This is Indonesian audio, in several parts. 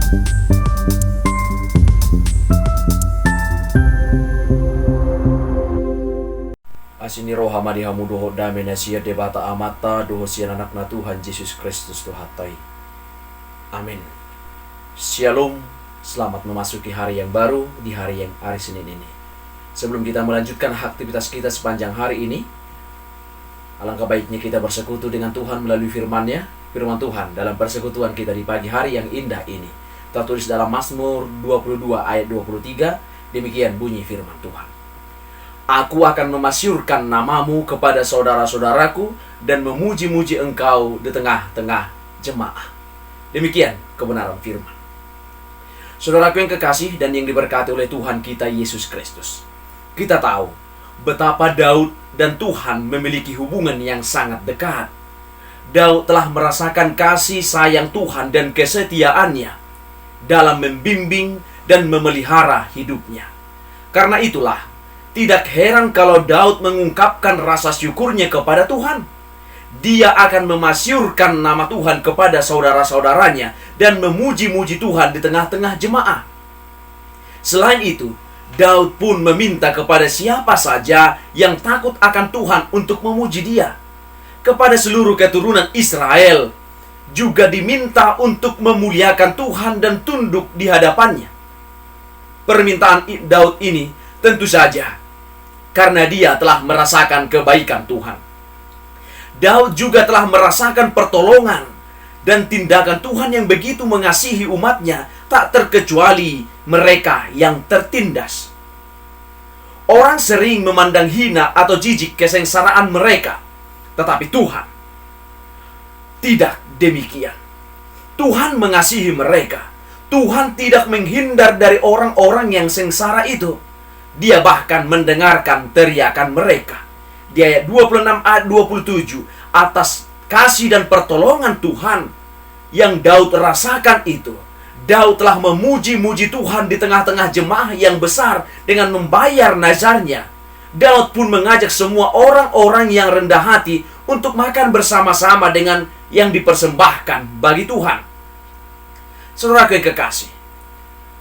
Asini roh hamadi hamu doho damena sia debata amata doho sia anakna Tuhan Yesus Kristus dohatai. Amin. Shalom, selamat memasuki hari yang baru di hari Senin ini. Sebelum kita melanjutkan aktivitas kita sepanjang hari ini, alangkah baiknya kita bersekutu dengan Tuhan melalui firman Tuhan dalam persekutuan kita di pagi hari yang indah ini. Tertulis dalam Mazmur 22 ayat 23, demikian bunyi firman Tuhan. Aku akan memasyurkan namamu kepada saudara-saudaraku dan memuji-muji engkau di tengah-tengah jemaah. Demikian kebenaran firman. Saudaraku yang kekasih dan yang diberkati oleh Tuhan kita Yesus Kristus, kita tahu betapa Daud dan Tuhan memiliki hubungan yang sangat dekat. Daud telah merasakan kasih sayang Tuhan dan kesetiaannya dalam membimbing dan memelihara hidupnya. Karena itulah, tidak heran kalau Daud mengungkapkan rasa syukurnya kepada Tuhan. Dia akan memasyurkan nama Tuhan kepada saudara-saudaranya dan memuji-muji Tuhan di tengah-tengah jemaah. Selain itu, Daud pun meminta kepada siapa saja yang takut akan Tuhan untuk memuji dia. Kepada seluruh keturunan Israel juga diminta untuk memuliakan Tuhan dan tunduk di hadapannya. Permintaan Daud ini tentu saja karena dia telah merasakan kebaikan Tuhan. Daud juga telah merasakan pertolongan dan tindakan Tuhan yang begitu mengasihi umatnya, tak terkecuali mereka yang tertindas. Orang sering memandang hina atau jijik kesengsaraan mereka, tetapi Tuhan tidak demikian. Tuhan mengasihi mereka. Tuhan tidak menghindar dari orang-orang yang sengsara itu. Dia bahkan mendengarkan teriakan mereka. Di ayat 26 ayat 27, atas kasih dan pertolongan Tuhan yang Daud rasakan itu, Daud telah memuji-muji Tuhan di tengah-tengah jemaah yang besar dengan membayar nazarnya. Daud pun mengajak semua orang-orang yang rendah hati untuk makan bersama-sama dengan yang dipersembahkan bagi Tuhan. Saudara yang kekasih,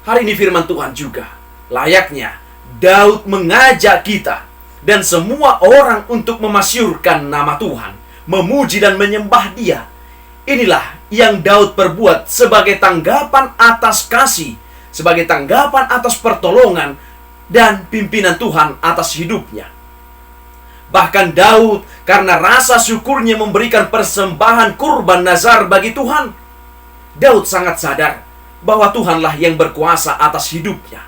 hari ini firman Tuhan juga layaknya Daud mengajak kita dan semua orang untuk memasyurkan nama Tuhan, memuji dan menyembah Dia. Inilah yang Daud perbuat sebagai tanggapan atas kasih, sebagai tanggapan atas pertolongan dan pimpinan Tuhan atas hidupnya. Bahkan Daud karena rasa syukurnya memberikan persembahan kurban nazar bagi Tuhan. Daud sangat sadar bahwa Tuhanlah yang berkuasa atas hidupnya,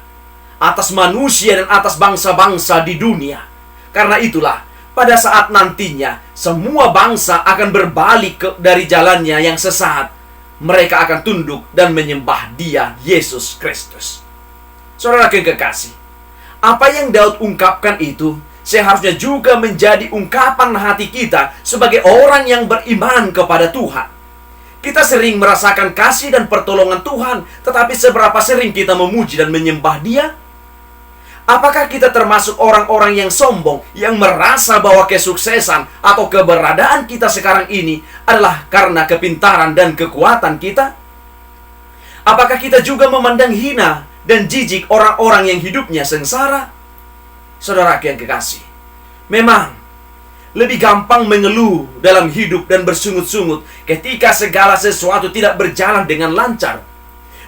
atas manusia dan atas bangsa-bangsa di dunia. Karena itulah, pada saat nantinya semua bangsa akan berbalik dari jalannya yang sesat, mereka akan tunduk dan menyembah Dia, Yesus Kristus. Saudara yang kekasih, apa yang Daud ungkapkan itu seharusnya juga menjadi ungkapan hati kita sebagai orang yang beriman kepada Tuhan. Kita sering merasakan kasih dan pertolongan Tuhan, tetapi seberapa sering kita memuji dan menyembah Dia? Apakah kita termasuk orang-orang yang sombong, yang merasa bahwa kesuksesan atau keberadaan kita sekarang ini adalah karena kepintaran dan kekuatan kita? Apakah kita juga memandang hina dan jijik orang-orang yang hidupnya sengsara? Saudara yang kekasih, memang lebih gampang mengeluh dalam hidup dan bersungut-sungut ketika segala sesuatu tidak berjalan dengan lancar.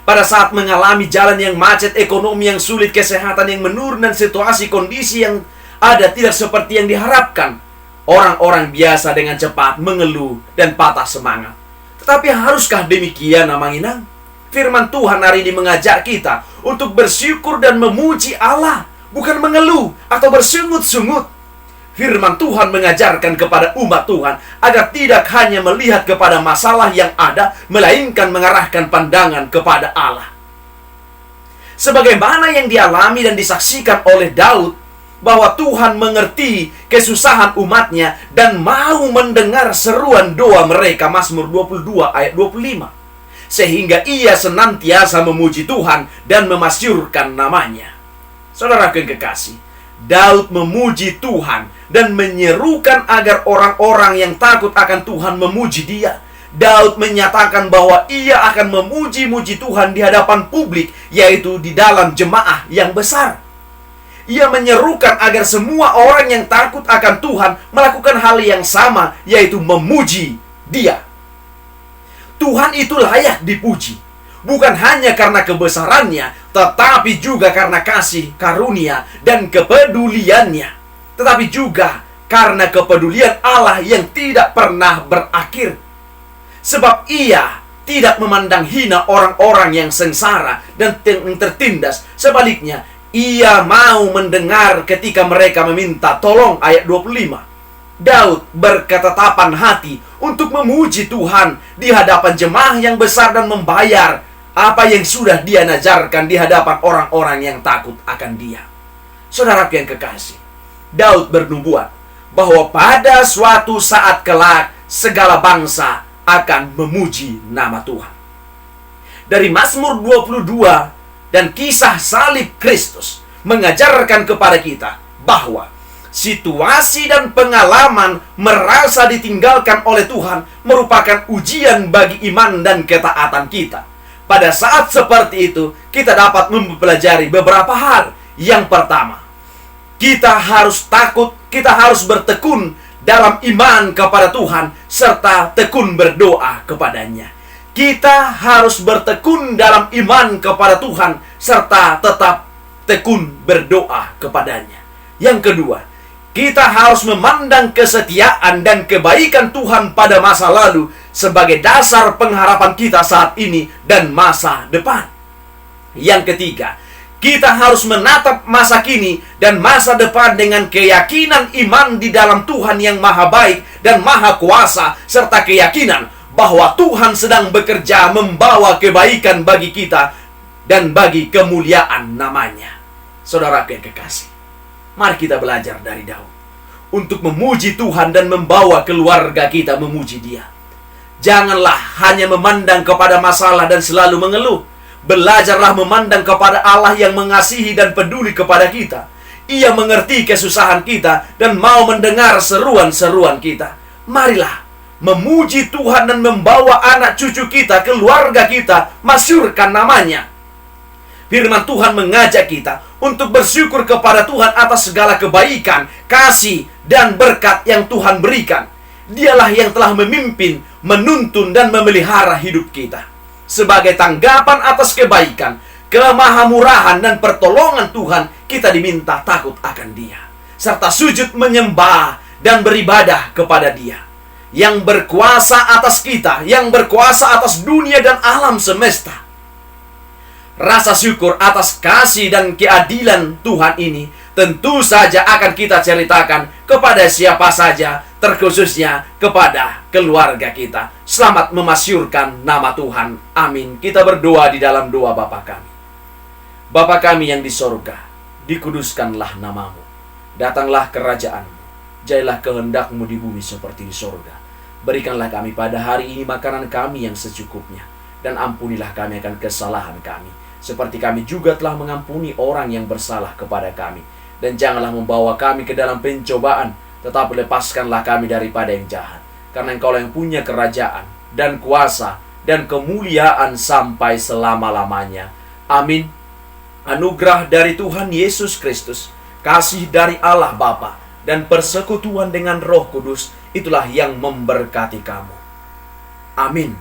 Pada saat mengalami jalan yang macet, ekonomi yang sulit, kesehatan yang menurun, dan situasi kondisi yang ada tidak seperti yang diharapkan, orang-orang biasa dengan cepat mengeluh dan patah semangat. Tetapi haruskah demikian, Amanginang? Firman Tuhan hari ini mengajak kita untuk bersyukur dan memuji Allah, bukan mengeluh atau bersungut-sungut. Firman Tuhan mengajarkan kepada umat Tuhan agar tidak hanya melihat kepada masalah yang ada, melainkan mengarahkan pandangan kepada Allah. Sebagaimana yang dialami dan disaksikan oleh Daud, bahwa Tuhan mengerti kesusahan umatnya dan mau mendengar seruan doa mereka, Mazmur 22 ayat 25. Sehingga ia senantiasa memuji Tuhan dan memasyurkan namanya. Saudara yang kekasih, Daud memuji Tuhan dan menyerukan agar orang-orang yang takut akan Tuhan memuji Dia. Daud menyatakan bahwa ia akan memuji-muji Tuhan di hadapan publik, yaitu di dalam jemaah yang besar. Ia menyerukan agar semua orang yang takut akan Tuhan melakukan hal yang sama, yaitu memuji Dia. Tuhan itu layak dipuji, bukan hanya karena kebesarannya, tetapi juga karena kasih karunia dan kepeduliannya, tetapi juga karena kepedulian Allah yang tidak pernah berakhir. Sebab Ia tidak memandang hina orang-orang yang sengsara dan tertindas. Sebaliknya, Ia mau mendengar ketika mereka meminta tolong. Ayat 25. Daud berketetapan hati untuk memuji Tuhan di hadapan jemaah yang besar dan membayar apa yang sudah dia najarkan di hadapan orang-orang yang takut akan Dia. Saudara yang kekasih, Daud bernubuat bahwa pada suatu saat kelak segala bangsa akan memuji nama Tuhan. Dari Mazmur 22 dan kisah salib Kristus mengajarkan kepada kita bahwa situasi dan pengalaman merasa ditinggalkan oleh Tuhan merupakan ujian bagi iman dan ketaatan kita. Pada saat seperti itu, kita dapat mempelajari beberapa hal. Yang pertama, kita harus takut, kita harus bertekun dalam iman kepada Tuhan, serta tekun berdoa kepadanya. Kita harus bertekun dalam iman kepada Tuhan, serta tetap tekun berdoa kepadanya. Yang kedua, kita harus memandang kesetiaan dan kebaikan Tuhan pada masa lalu sebagai dasar pengharapan kita saat ini dan masa depan. Yang ketiga, kita harus menatap masa kini dan masa depan dengan keyakinan iman di dalam Tuhan yang maha baik dan maha kuasa, serta keyakinan bahwa Tuhan sedang bekerja membawa kebaikan bagi kita dan bagi kemuliaan namanya. Saudara yang kekasih, mari kita belajar dari Daud untuk memuji Tuhan dan membawa keluarga kita memuji Dia. Janganlah hanya memandang kepada masalah dan selalu mengeluh. Belajarlah memandang kepada Allah yang mengasihi dan peduli kepada kita. Ia mengerti kesusahan kita dan mau mendengar seruan-seruan kita. Marilah memuji Tuhan dan membawa anak cucu kita, keluarga kita, masyurkan namanya. Firman Tuhan mengajak kita untuk bersyukur kepada Tuhan atas segala kebaikan, kasih, dan berkat yang Tuhan berikan. Dialah yang telah memimpin, menuntun, dan memelihara hidup kita. Sebagai tanggapan atas kebaikan, kemahamurahan, dan pertolongan Tuhan, kita diminta takut akan Dia, serta sujud menyembah dan beribadah kepada Dia yang berkuasa atas kita, yang berkuasa atas dunia dan alam semesta. Rasa syukur atas kasih dan keadilan Tuhan ini tentu saja akan kita ceritakan kepada siapa saja, terkhususnya kepada keluarga kita. Selamat memasyurkan nama Tuhan. Amin. Kita berdoa di dalam doa Bapa kami. Bapa kami yang di sorga, dikuduskanlah namamu. Datanglah kerajaan-Mu. Jadilah kehendak-Mu di bumi seperti di sorga. Berikanlah kami pada hari ini makanan kami yang secukupnya. Dan ampunilah kami akan kesalahan kami, seperti kami juga telah mengampuni orang yang bersalah kepada kami. Dan janganlah membawa kami ke dalam pencobaan, tetapi lepaskanlah kami daripada yang jahat. Karena Engkau yang punya kerajaan dan kuasa dan kemuliaan sampai selama-lamanya. Amin. Anugerah dari Tuhan Yesus Kristus, kasih dari Allah Bapa, dan persekutuan dengan Roh Kudus, itulah yang memberkati kamu. Amin.